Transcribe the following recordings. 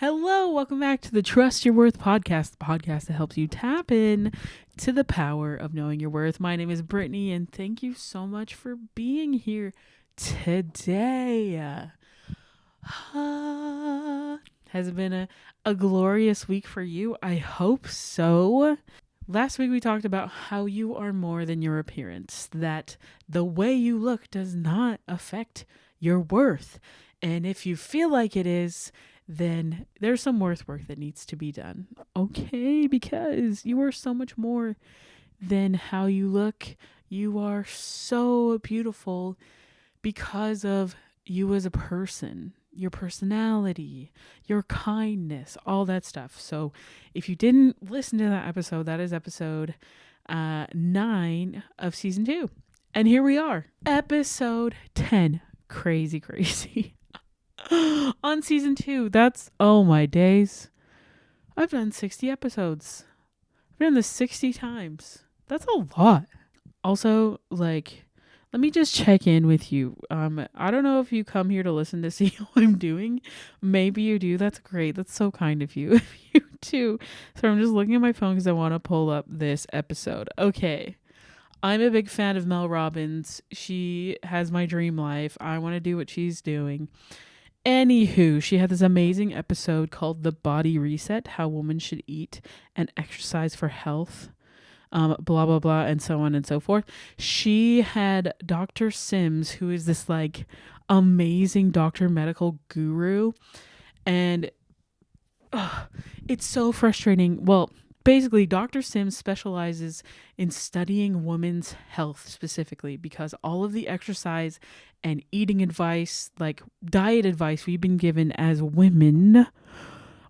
Hello, welcome back to the Trust Your Worth podcast, the podcast that helps you tap in to the power of knowing your worth. My name is Brittany, and thank you so much for being here today. Has it been a glorious week for you? I hope so. Last week we talked about how you are more than your appearance, that the way you look does not affect your worth. And if you feel like it is, then there's some worth work that needs to be done. Okay, because you are so much more than how you look. You are so beautiful because of you as a person, your personality, your kindness, all that stuff. So if you didn't listen to that episode, that is episode 9 of season 2. And here we are, episode 10. Crazy. On season 2. That's, oh my days. I've done 60 episodes. I've done this 60 times. That's a lot. Also, like, let me just check in with you. I don't know if you come here to listen to see how I'm doing. Maybe you do. That's great. That's so kind of you. If you do. So I'm just looking at my phone because I want to pull up this episode. Okay. I'm a big fan of Mel Robbins. She has my dream life. I want to do what she's doing. Anywho, she had this amazing episode called The Body Reset, How Women Should Eat and Exercise for Health. Blah, blah, blah, and so on and so forth. She had Dr. Sims, who is this like amazing doctor, medical guru. And it's so frustrating. Well, basically, Dr. Sims specializes in studying women's health specifically because all of the exercise and eating advice, like diet advice we've been given as women,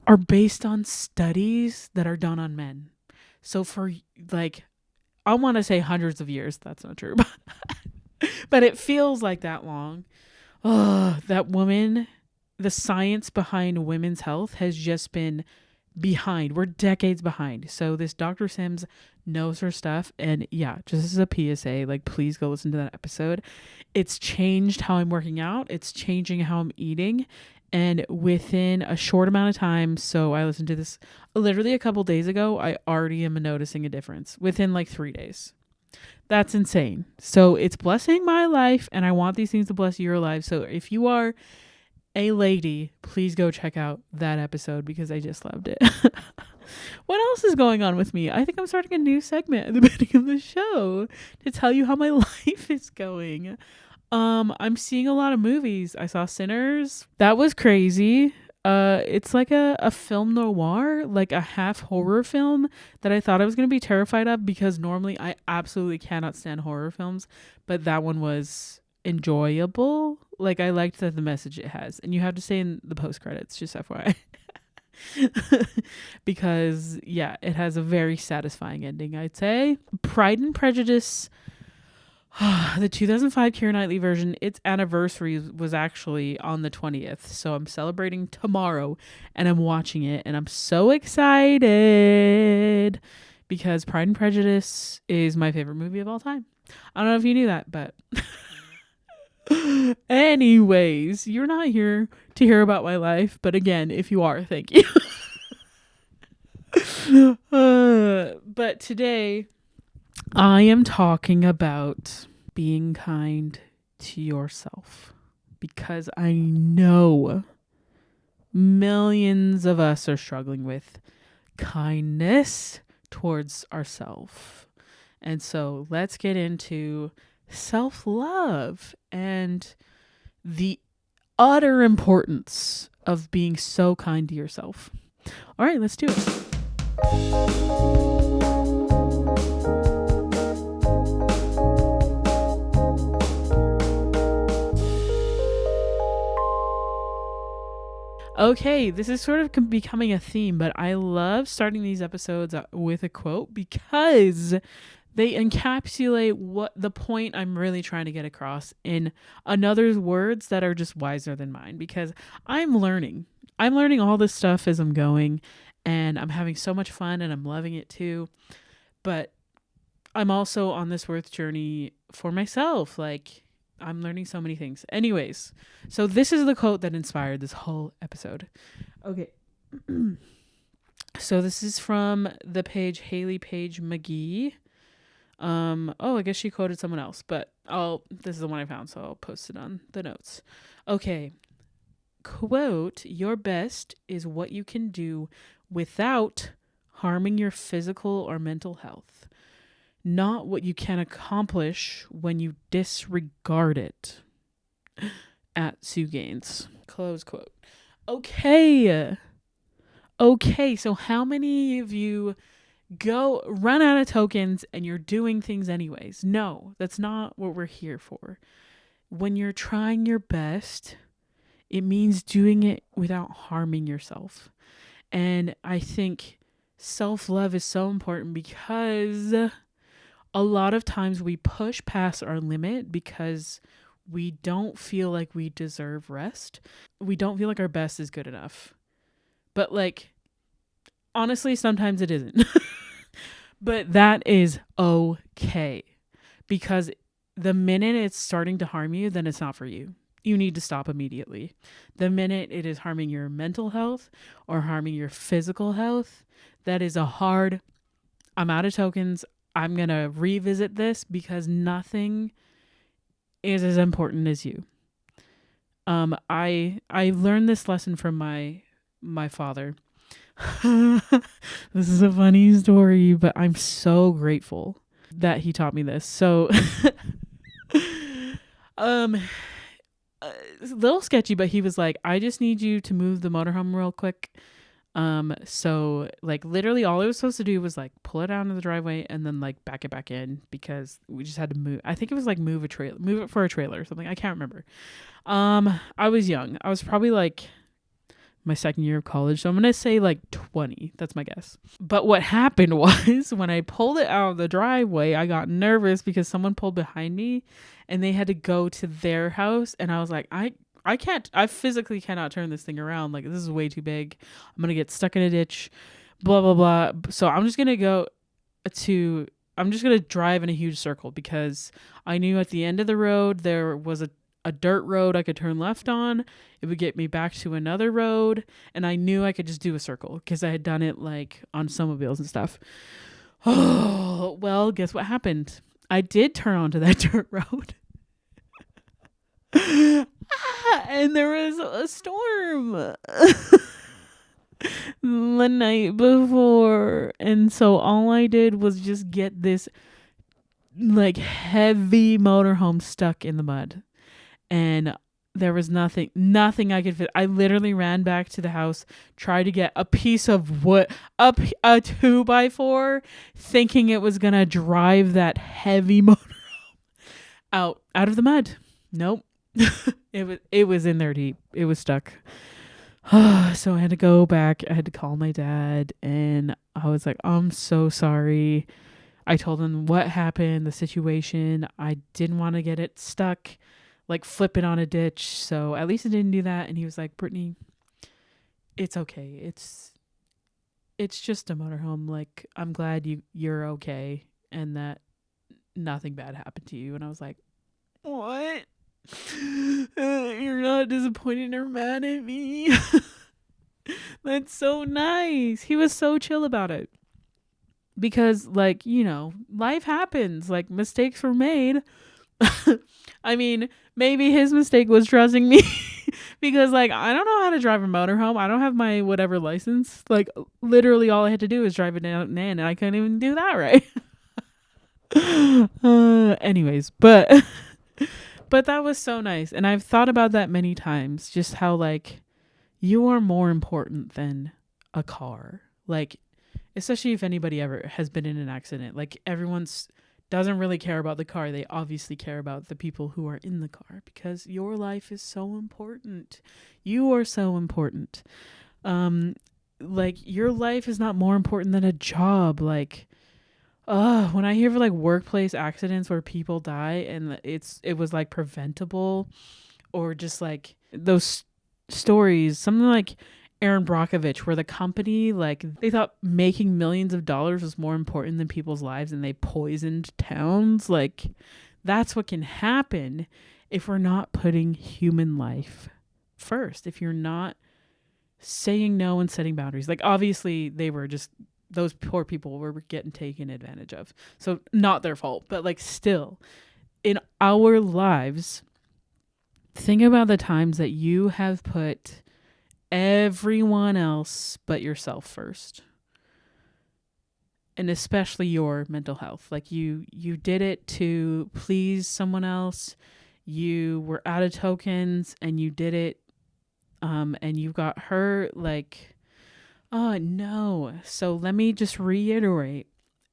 are based on studies that are done on men. So for like, I want to say hundreds of years. That's not true. But it feels like that long. That woman, the science behind women's health has just been behind. We're decades behind. So this Dr. Sims knows her stuff. And yeah, just as a PSA, like please go listen to that episode. It's changed how I'm working out. It's changing how I'm eating. And within a short amount of time, so I listened to this literally a couple days ago, I already am noticing a difference within like 3 days. That's insane. So it's blessing my life, and I want these things to bless your life. So if you are a lady, please go check out that episode because I just loved it. What else is going on with me? I think I'm starting a new segment at the beginning of the show to tell you how my life is going. I'm seeing a lot of movies. I saw Sinners. That was crazy. It's like a film noir, like a half horror film that I thought I was going to be terrified of because normally I absolutely cannot stand horror films, but that one was enjoyable. Like I liked the message it has, and you have to say in the post credits, just FYI. Because yeah, it has a very satisfying ending, I'd say. Pride and Prejudice, the 2005 Keira Knightley version, its anniversary was actually on the 20th. So I'm celebrating tomorrow and I'm watching it and I'm so excited because Pride and Prejudice is my favorite movie of all time. I don't know if you knew that, but anyways, you're not here to hear about my life. But again, if you are, thank you. But today I am talking about being kind to yourself because I know millions of us are struggling with kindness towards ourselves. And so let's get into self-love and the utter importance of being so kind to yourself. All right, let's do it. Okay, this is sort of becoming a theme, but I love starting these episodes with a quote because they encapsulate what the point I'm really trying to get across in another's words that are just wiser than mine, because I'm learning all this stuff as I'm going, and I'm having so much fun and I'm loving it too. But I'm also on this worth journey for myself. Like, I'm learning so many things. Anyways, so this is the quote that inspired this whole episode. Okay. So this is from the page Haley Page McGee. I guess she quoted someone else, but this is the one I found, so I'll post it on the notes. Okay. Quote, your best is what you can do without harming your physical or mental health, not what you can accomplish when you disregard it. At Sue Gaines. Close quote. Okay, so how many of you go run out of tokens and you're doing things anyways? No, that's not what we're here for. When you're trying your best, it means doing it without harming yourself. And I think self-love is so important because a lot of times we push past our limit because we don't feel like we deserve rest. We don't feel like our best is good enough. But like, honestly, sometimes it isn't. But that is okay. Because the minute it's starting to harm you, then it's not for you. You need to stop immediately. The minute it is harming your mental health or harming your physical health, that is a hard, I'm out of tokens. I'm going to revisit this because nothing is as important as you. I learned this lesson from my father. This is a funny story, but I'm so grateful that he taught me this. So it's a little sketchy, but he was like, I just need you to move the motorhome real quick. So like literally all I was supposed to do was like pull it out into the driveway and then like back it back in because we just had to move. I think it was like move it for a trailer or something. I can't remember. I was young. I was probably like my second year of college. So I'm going to say like 20. That's my guess. But what happened was when I pulled it out of the driveway, I got nervous because someone pulled behind me and they had to go to their house. And I was like, I physically cannot turn this thing around. Like, this is way too big. I'm going to get stuck in a ditch, blah, blah, blah. So I'm just going to drive in a huge circle because I knew at the end of the road, there was a dirt road I could turn left on. It would get me back to another road. And I knew I could just do a circle because I had done it like on snowmobiles and stuff. Oh, well, guess what happened? I did turn onto that dirt road. And there was a storm the night before. And so all I did was just get this like heavy motorhome stuck in the mud. And there was nothing I could fit. I literally ran back to the house, tried to get a piece of wood, a 2x4, thinking it was going to drive that heavy motorhome out of the mud. Nope. It was in there deep. It was stuck. So I had to go back. I had to call my dad and I was like, I'm so sorry. I told him what happened, the situation. I didn't want to get it stuck, like flip it on a ditch. So at least I didn't do that. And he was like, Brittany, it's okay. It's just a motorhome. Like, I'm glad you're okay and that nothing bad happened to you. And I was like, what? You're not disappointed or mad at me. That's so nice. He was so chill about it. Because, like, you know, life happens. Like, mistakes were made. I mean, maybe his mistake was trusting me. Because, like, I don't know how to drive a motorhome. I don't have my whatever license. Like, literally all I had to do was drive it down and I couldn't even do that right. Anyways, but that was so nice. And I've thought about that many times. Just how, like, you are more important than a car. Like, especially if anybody ever has been in an accident. Like, everyone's doesn't really care about the car. They obviously care about the people who are in the car because your life is so important. You are so important. Like, your life is not more important than a job. Like, when I hear of like workplace accidents where people die and it was like preventable, or just like those stories, something like Aaron Brockovich, where the company, like, they thought making millions of dollars was more important than people's lives and they poisoned towns. Like, that's what can happen if we're not putting human life first. If you're not saying no and setting boundaries. Like, obviously, they were just, those poor people were getting taken advantage of. So, not their fault. But, like, still, in our lives, think about the times that you have put everyone else but yourself first. And especially your mental health. Like, you did it to please someone else. You were out of tokens and you did it, and you got hurt. Like, oh no. So let me just reiterate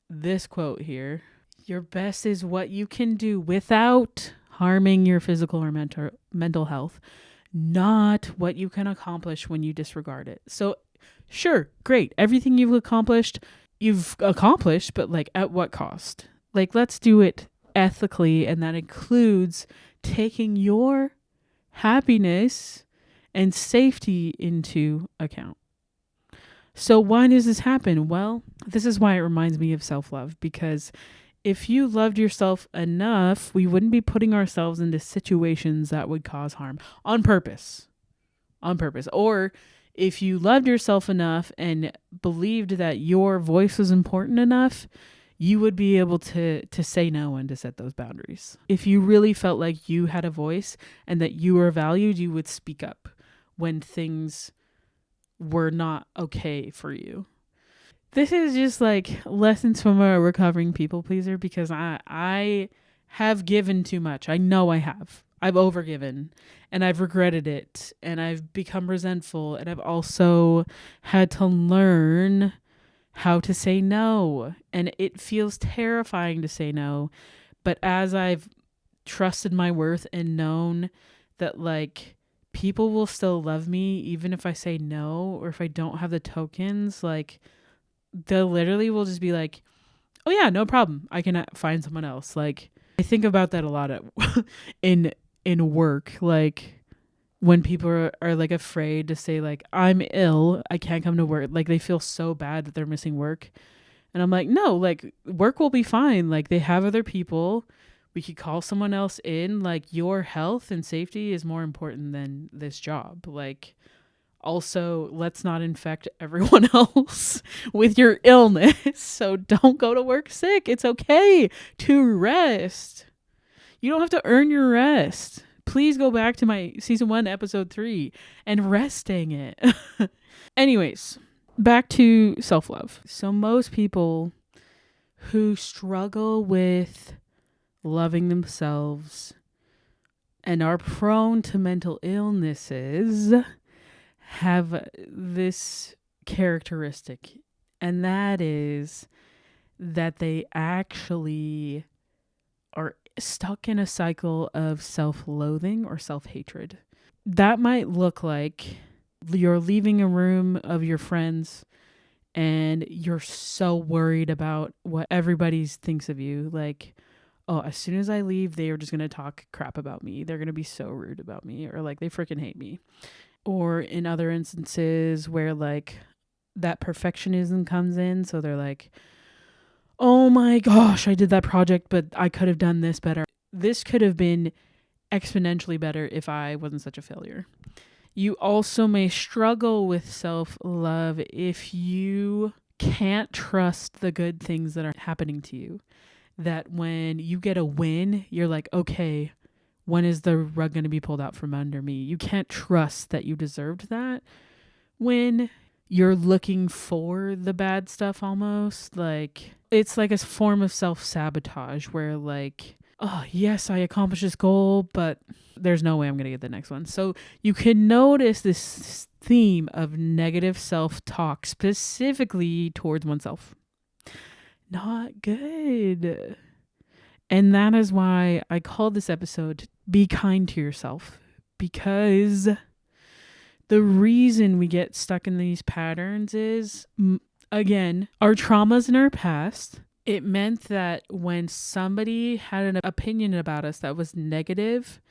this quote here. Your best is what you can do without harming your physical or mental health, not what you can accomplish when you disregard it. So sure, great. Everything you've accomplished, but like, at what cost? Like, let's do it ethically, and that includes taking your happiness and safety into account. So why does this happen? Well, this is why it reminds me of self-love, because if you loved yourself enough, we wouldn't be putting ourselves into situations that would cause harm on purpose. Or if you loved yourself enough and believed that your voice was important enough, you would be able to say no and to set those boundaries. If you really felt like you had a voice and that you were valued, you would speak up when things were not okay for you. This is just like lessons from a recovering people pleaser, because I have given too much. I know I have. I've overgiven and I've regretted it and I've become resentful, and I've also had to learn how to say no. And it feels terrifying to say no. But as I've trusted my worth and known that, like, people will still love me even if I say no, or if I don't have the tokens, like, they literally will just be like, oh yeah, no problem, I can find someone else. Like, I think about that a lot in work. Like, when people are like afraid to say, like, I'm ill, I can't come to work. Like, they feel so bad that they're missing work. And I'm like, no, like, work will be fine. Like, they have other people. We could call someone else in. Like, your health and safety is more important than this job. Like, also, let's not infect everyone else with your illness. So don't go to work sick. It's okay to rest. You don't have to earn your rest. Please go back to my season 1, episode 3 and rest, dang it. Anyways, back to self-love. So most people who struggle with loving themselves and are prone to mental illnesses have this characteristic, and that is that they actually are stuck in a cycle of self-loathing or self-hatred. That might look like you're leaving a room of your friends and you're so worried about what everybody thinks of you. Like, oh, as soon as I leave, they are just going to talk crap about me. They're going to be so rude about me, or like, they freaking hate me. Or in other instances where, like, that perfectionism comes in. So they're like, oh my gosh, I did that project, but I could have done this better. This could have been exponentially better if I wasn't such a failure. You also may struggle with self-love if you can't trust the good things that are happening to you. That when you get a win, you're like, okay, when is the rug going to be pulled out from under me? You can't trust that you deserved that when you're looking for the bad stuff almost. Like, it's like a form of self-sabotage where, like, oh, yes, I accomplished this goal, but there's no way I'm going to get the next one. So you can notice this theme of negative self-talk, specifically towards oneself. Not good. And that is why I called this episode Be Kind to Yourself. Because the reason we get stuck in these patterns is, again, our traumas in our past. It meant that when somebody had an opinion about us that was negative,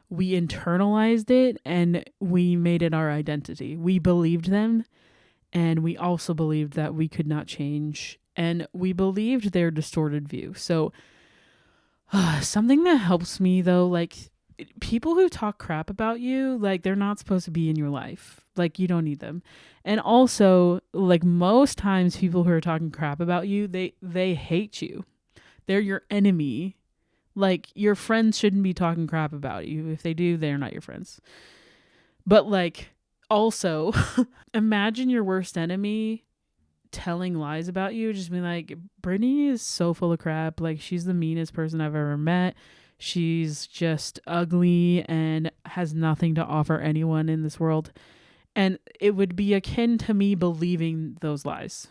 we internalized it and we made it our identity. We believed them, and we also believed that we could not change, and we believed their distorted view. So something that helps me though, like, people who talk crap about you, like, they're not supposed to be in your life. Like, you don't need them. And also, like, most times people who are talking crap about you, they hate you. They're your enemy. Like, your friends shouldn't be talking crap about you. If they do, they're not your friends. But, like, also, imagine your worst enemy telling lies about you. Just being like, Brittany is so full of crap. Like, she's the meanest person I've ever met. She's just ugly and has nothing to offer anyone in this world. And it would be akin to me believing those lies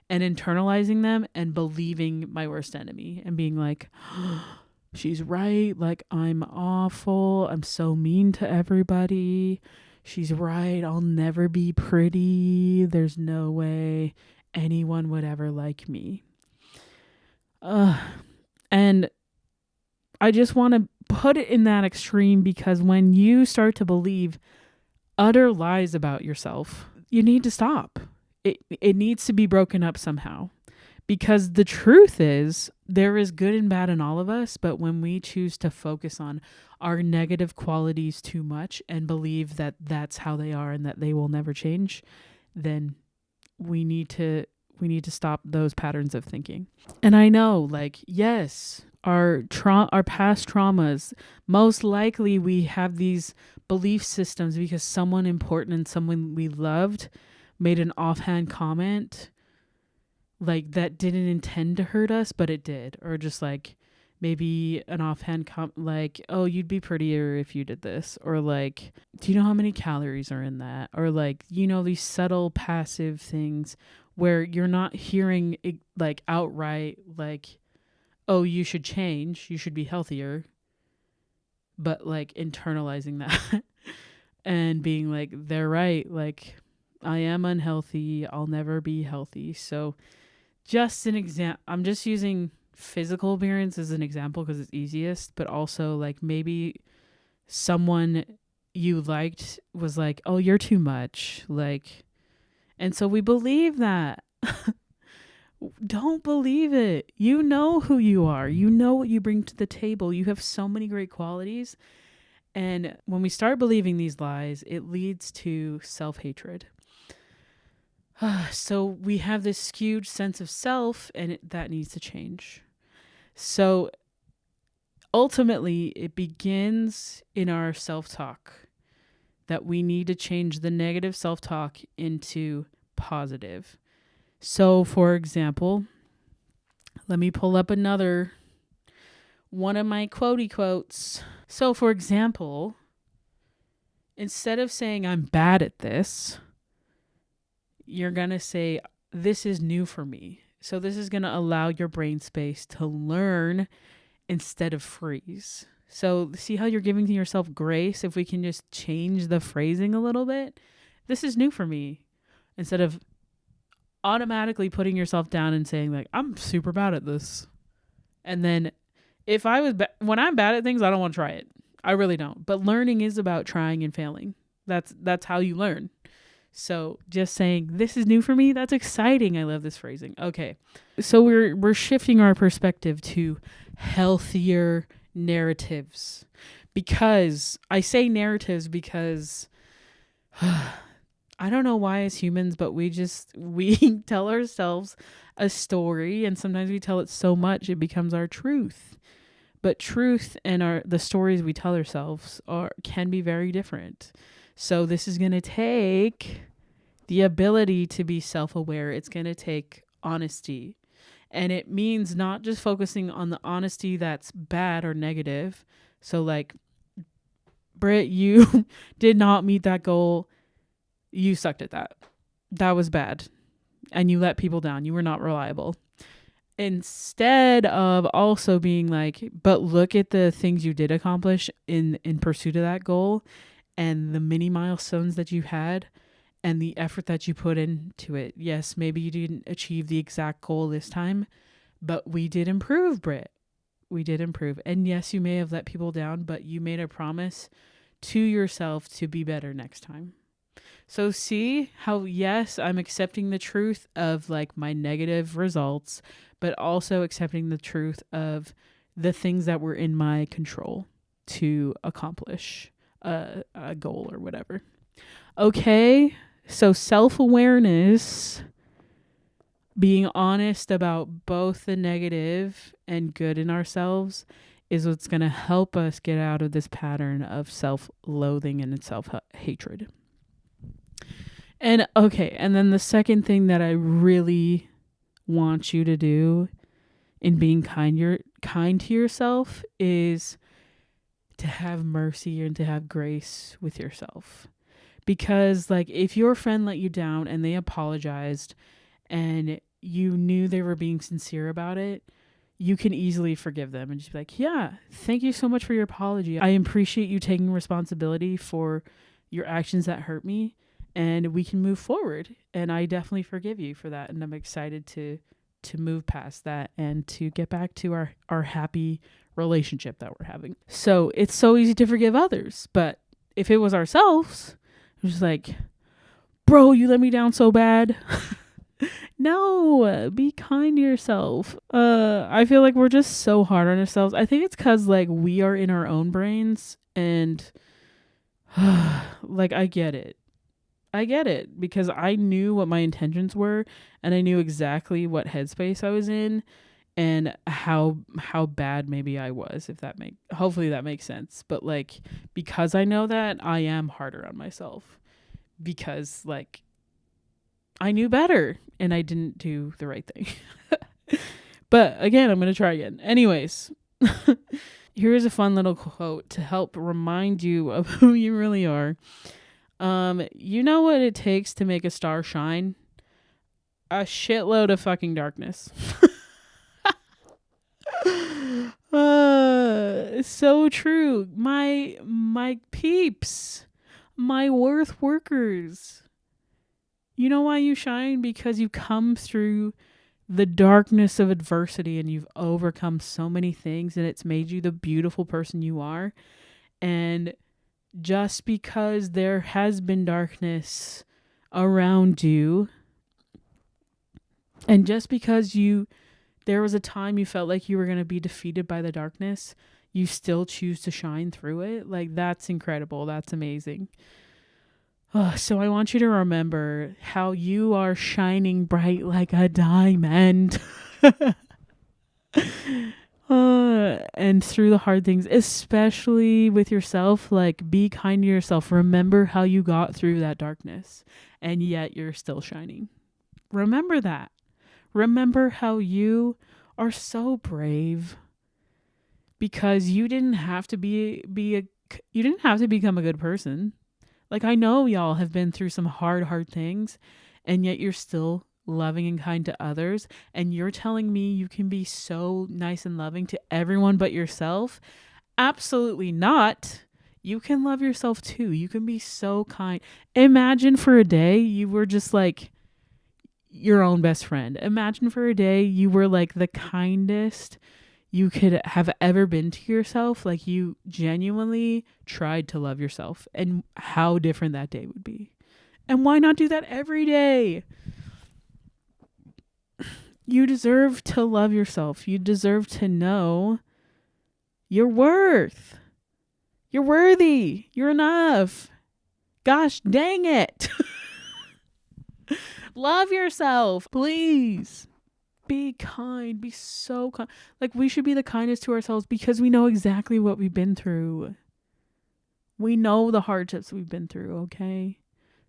and internalizing them and believing my worst enemy and being like, she's right. Like, I'm awful. I'm so mean to everybody. She's right. I'll never be pretty. There's no way anyone would ever like me. And I just want to put it in that extreme, because when you start to believe utter lies about yourself, you need to stop. It needs to be broken up somehow. Because the truth is, there is good and bad in all of us, but when we choose to focus on our negative qualities too much and believe that that's how they are and that they will never change, then we need to stop those patterns of thinking. And I know, like, yes, our past traumas, most likely we have these belief systems because someone important and someone we loved made an offhand comment, like, that didn't intend to hurt us, but it did. Or just like maybe an offhand like, oh, you'd be prettier if you did this. Or like, do you know how many calories are in that? Or like, you know, these subtle passive things where you're not hearing it, like, outright, like, oh, you should change, you should be healthier, but like internalizing that and being like, they're right, like, I am unhealthy, I'll never be healthy. So just an example, I'm just using physical appearance as an example because it's easiest, but also like maybe someone you liked was like, oh, you're too much, like, and so we believe that. Don't believe it. You know who you are. You know what you bring to the table. You have so many great qualities. And when we start believing these lies, it leads to self-hatred. So we have this skewed sense of self, and that needs to change. So ultimately, it begins in our self-talk, that we need to change the negative self-talk into positive. So, for example, let me pull up another one of my quotey quotes. So, for example, instead of saying I'm bad at this, you're going to say this is new for me. So this is going to allow your brain space to learn instead of freeze. So see how you're giving yourself grace? If we can just change the phrasing a little bit, this is new for me, instead of automatically putting yourself down and saying like, I'm super bad at this. And then if I was when I'm bad at things, I don't want to try it. I really don't. But learning is about trying and failing. That's how you learn. So just saying this is new for me, that's exciting. I love this phrasing. Okay. So we're shifting our perspective to healthier narratives. Because I say narratives because I don't know why as humans, but we tell ourselves a story, and sometimes we tell it so much it becomes our truth. But truth and the stories we tell ourselves can be very different. So this is going to take the ability to be self-aware. It's going to take honesty. And it means not just focusing on the honesty that's bad or negative. So like, Britt, you did not meet that goal. You sucked at that. That was bad. And you let people down. You were not reliable. Instead of also being like, but look at the things you did accomplish in pursuit of that goal, and the mini milestones that you had and the effort that you put into it. Yes, maybe you didn't achieve the exact goal this time, but we did improve, Britt. We did improve. And yes, you may have let people down, but you made a promise to yourself to be better next time. So see how, yes, I'm accepting the truth of like my negative results, but also accepting the truth of the things that were in my control to accomplish a goal or whatever. Okay? So self-awareness, being honest about both the negative and good in ourselves, is what's going to help us get out of this pattern of self-loathing and self-hatred. And okay, and then the second thing that I really want you to do in being kind to yourself is to have mercy and to have grace with yourself. Because like if your friend let you down and they apologized and you knew they were being sincere about it, you can easily forgive them and just be like, yeah, thank you so much for your apology. I appreciate you taking responsibility for your actions that hurt me, and we can move forward. And I definitely forgive you for that. And I'm excited to move past that and to get back to our happy relationship that we're having. So it's so easy to forgive others. But if it was ourselves, it was like, bro, you let me down so bad. No, be kind to yourself. I feel like we're just so hard on ourselves. I think it's because like we are in our own brains, and like I get it because I knew what my intentions were, and I knew exactly what headspace I was in and how bad maybe I was, hopefully that makes sense. But like because I know that, I am harder on myself because like I knew better and I didn't do the right thing. But again, I'm going to try again. Anyways, here's a fun little quote to help remind you of who you really are. You know what it takes to make a star shine? A shitload of fucking darkness. So true. My peeps, my worth workers. You know why you shine? Because you come through the darkness of adversity and you've overcome so many things, and it's made you the beautiful person you are. And just because there has been darkness around you, and just because there was a time you felt like you were going to be defeated by the darkness, you still choose to shine through it. Like, that's incredible. That's amazing. So I want you to remember how you are shining bright like a diamond. And through the hard things, especially with yourself, like be kind to yourself. Remember how you got through that darkness and yet you're still shining. Remember that. Remember how you are so brave because you didn't have to you didn't have to become a good person. Like, I know y'all have been through some hard things, and yet you're still loving and kind to others. And you're telling me you can be so nice and loving to everyone but yourself? Absolutely not. You can love yourself too. You can be so kind. Imagine for a day you were just like your own best friend. Imagine for a day you were like the kindest you could have ever been to yourself. Like, you genuinely tried to love yourself, and how different that day would be. And why not do that every day? You deserve to love yourself. You deserve to know your worth. You're worthy. You're enough. Gosh dang it. Love yourself, please. Be kind. Be so kind. Like, we should be the kindest to ourselves because we know exactly what we've been through. We know the hardships we've been through, okay?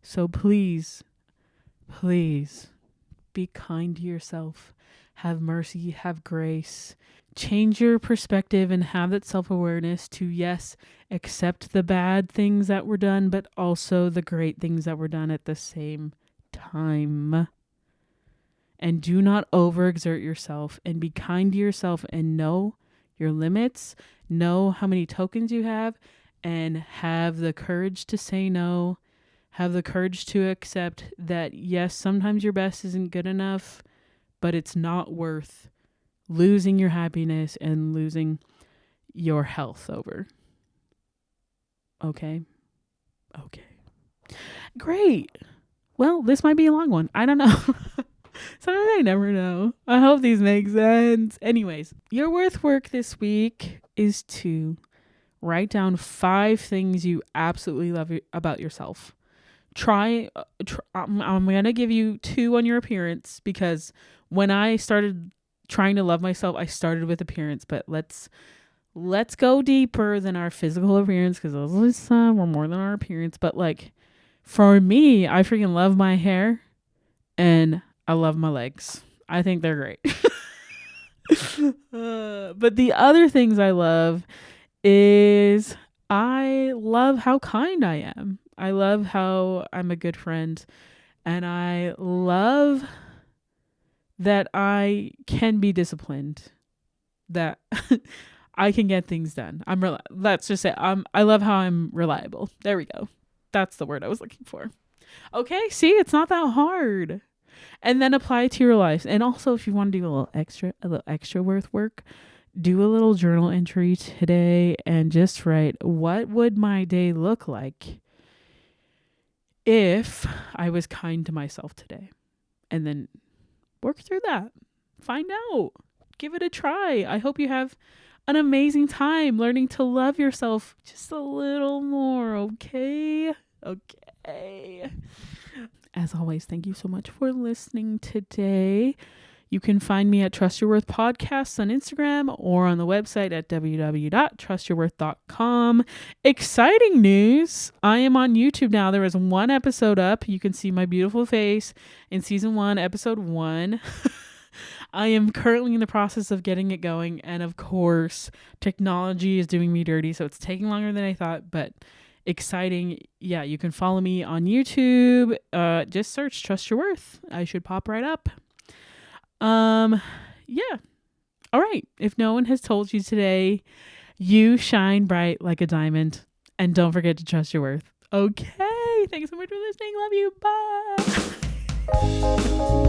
So please be kind to yourself. Have mercy. Have grace. Change your perspective and have that self-awareness to, yes, accept the bad things that were done, but also the great things that were done at the same time. And do not overexert yourself, and be kind to yourself and know your limits, know how many tokens you have, and have the courage to say no, have the courage to accept that, yes, sometimes your best isn't good enough, but it's not worth losing your happiness and losing your health over. Okay? Great. Well, this might be a long one. I don't know. Sometimes I never know. I hope these make sense. Anyways, your worth work this week is to write down 5 things you absolutely love about yourself. I'm going to give you 2 on your appearance, because when I started trying to love myself, I started with appearance, but let's go deeper than our physical appearance, because those we're more than our appearance. But like, for me, I freaking love my hair and I love my legs. I think they're great. But the other things I love is I love how kind I am. I love how I'm a good friend, and I love that I can be disciplined, that I can get things done. Let's just say I love how I'm reliable. There we go. That's the word I was looking for. Okay, see, it's not that hard. And then apply it to your life. And also, if you want to do a little extra work, do a little journal entry today and just write, what would my day look like if I was kind to myself today? And then work through that. Find out. Give it a try. I hope you have an amazing time learning to love yourself just a little more, okay? Okay. As always, thank you so much for listening today. You can find me at Trust Your Worth Podcasts on Instagram or on the website at www.trustyourworth.com. Exciting news! I am on YouTube now. There is 1 episode up. You can see my beautiful face in season 1, episode 1. I am currently in the process of getting it going. And of course, technology is doing me dirty, so it's taking longer than I thought, but exciting. Yeah, you can follow me on YouTube. Just search Trust Your Worth. I should pop right up. Yeah. All right. If no one has told you today, you shine bright like a diamond, and don't forget to trust your worth. Okay. Thanks so much for listening. Love you. Bye.